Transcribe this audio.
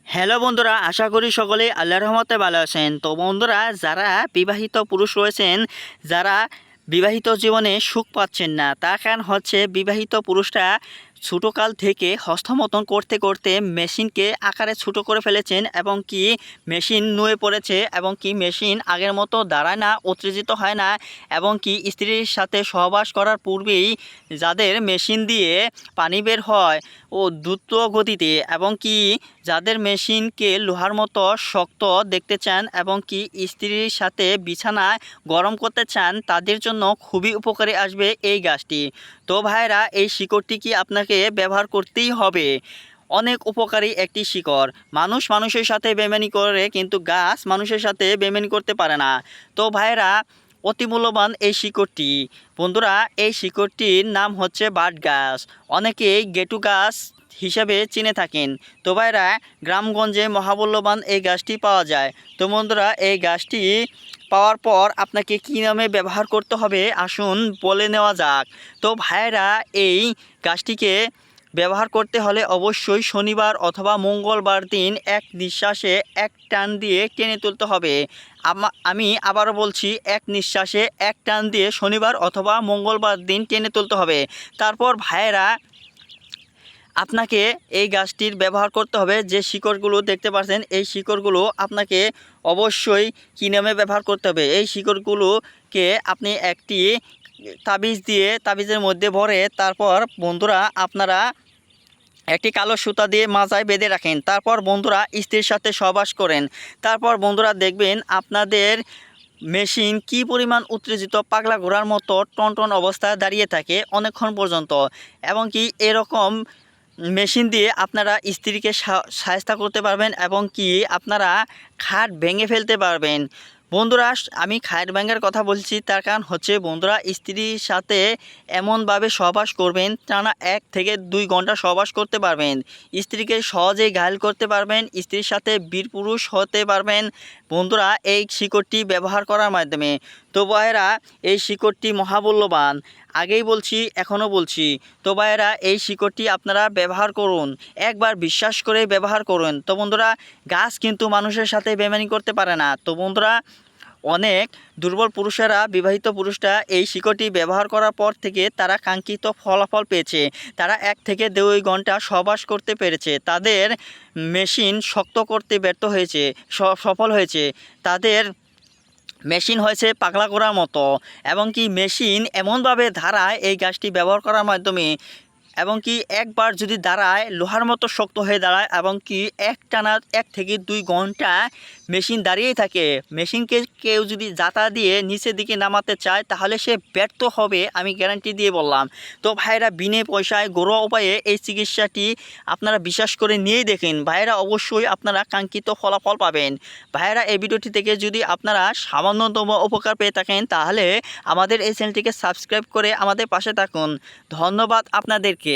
Hello বন্ধুরা, আশা করি সকলেই আল্লাহর রহমতে ভালো আছেন। তো বন্ধুরা, যারা বিবাহিত পুরুষ রয়েছেন, যারা বিবাহিত জীবনে সুখ পাচ্ছেন না, তার কারণ হচ্ছে বিবাহিত পুরুষরা ছোটোকাল থেকে হস্তমতন করতে করতে মেশিনকে আকারে ছোটো করে ফেলেছেন এবং কি মেশিন নুয়ে পড়েছে এবং কি মেশিন আগের মতো দাঁড়ায় না, উত্তেজিত হয় না এবং কি স্ত্রীর সাথে সহবাস করার পূর্বেই যাদের মেশিন দিয়ে পানি বের হয় ও দ্রুত গতিতে এবং কি যাদের মেশিনকে লোহার মতো শক্ত দেখতে চান এবং কি স্ত্রীর সাথে বিছানায় গরম করতে চান, তাদের জন্য খুবই উপকারী আসবে এই গাছটি। তো ভাইরা, এই শিকড়টি কি আপনাকে ব্যবহার করতেই হবে। অনেক উপকারী একটি শিকড়। মানুষ মানুষের সাথে বেইমানি করে, কিন্তু গাছ মানুষের সাথে বেইমানি করতে পারে না। তো ভাইরা, অতি মূল্যবান এই শিকড়টি। বন্ধুরা, এই শিকড়টির নাম হচ্ছে বাট গাছ, অনেকেই গেটু গাছ হিসাবে চিনে থাকেন। তো ভাইরা, গ্রামগঞ্জে মহামূল্যবান এই গাছটি পাওয়া যায়। তো বন্ধুরা, এই গাছটি পাওয়ার পর আপনাকে কী নামে ব্যবহার করতে হবে আসুন বলে নেওয়া যাক। তো ভাইরা, এই গাছটিকে ব্যবহার করতে হলে অবশ্যই শনিবার অথবা মঙ্গলবার দিন এক নিঃশ্বাসে এক টান দিয়ে টেনে তুলতে হবে। আমি আবারও বলছি, এক নিঃশ্বাসে এক টান দিয়ে শনিবার অথবা মঙ্গলবার দিন টেনে তুলতে হবে। তারপর ভাইয়েরা, আপনাকে এই গাছটির ব্যবহার করতে হবে। যে শিকড়গুলো দেখতে পাচ্ছেন, এই শিকড়গুলো আপনাকে অবশ্যই কী নামে ব্যবহার করতে হবে। এই শিকড়গুলোকে আপনি একটি তাবিজের মধ্যে ভরে তারপর বন্ধুরা আপনারা একটি কালো সুতা দিয়ে মাজায় বেঁধে রাখেন। তারপর বন্ধুরা স্ত্রীর সাথে সহবাস করেন। তারপর বন্ধুরা দেখবেন আপনাদের মেশিন কি পরিমাণ উত্তেজিত পাগলা ঘোড়ার মতো টনটন অবস্থায় দাঁড়িয়ে থাকে অনেকক্ষণ পর্যন্ত। এবং কি এরকম মেশিন দিয়ে আপনারা স্ত্রীকে সাহায্য করতে পারবেন এবং কি আপনারা খাট ভেঙে ফেলতে পারবেন। বন্ধুরা, আমি খাট ভাঙার কথা বলছি, তার কারণ হচ্ছে বন্ধুরা স্ত্রীর সাথে এমনভাবে সহবাস করবেন, টানা 1 থেকে 2 ঘন্টা সহবাস করতে পারবেন। স্ত্রীকে সহজেই ঘায়েল করতে পারবেন, স্ত্রীর সাথে বীরপুরুষ হতে পারবেন বন্ধুরা এই শিকড়টি ব্যবহার করার মাধ্যমে। তো ভাইয়েরা, এই শিকড়টি মহামূল্যবান, আগেই বলছি এখনও বলছি। তো ভাইয়েরা, এই শিকড়টি আপনারা ব্যবহার করুন, একবার বিশ্বাস করে ব্যবহার করুন। তো বন্ধুরা, গাছ কিন্তু মানুষের সাথে বেইমানি করতে পারে না। তো বন্ধুরা, অনেক দুর্বল পুরুষেরা, বিবাহিত পুরুষরা এই শিকড়টি ব্যবহার করার পর থেকে তারা কাঙ্ক্ষিত ফলাফল পেয়েছে। তারা 1 থেকে 2 ঘন্টা সহবাস করতে পেরেছে, তাদের মেশিন শক্ত করতে ব্যর্থ হয়েছে, সফল হয়েছে। তাদের মেশিন হয়েছে পাগলা করার মতো এবং কি মেশিন এমনভাবে ধারায় এই গাছটি ব্যবহার করার মাধ্যমে এবং কি একবার যদি দাঁড়ায় লোহার মতো শক্ত হয়ে দাঁড়ায় এবং কি একটানা 1 থেকে 2 ঘন্টা মেশিন দাঁড়িয়েই থাকে। মেশিনকে কেউ যদি জাতা দিয়ে নিচের দিকে নামাতে চায় তাহলে সে ব্যর্থ হবে, আমি গ্যারান্টি দিয়ে বললাম। তো ভাইরা, বিনে পয়সায় ঘরোয়া উপায়ে এই চিকিৎসাটি আপনারা বিশ্বাস করে নিয়েই দেখেন ভাইরা, অবশ্যই আপনারা কাঙ্ক্ষিত ফলাফল পাবেন। ভাইরা, এই ভিডিওটি থেকে যদি আপনারা সামান্যতম উপকার পেয়ে থাকেন তাহলে আমাদের এই চ্যানেলটিকে সাবস্ক্রাইব করে আমাদের পাশে থাকুন। ধন্যবাদ আপনাদেরকে।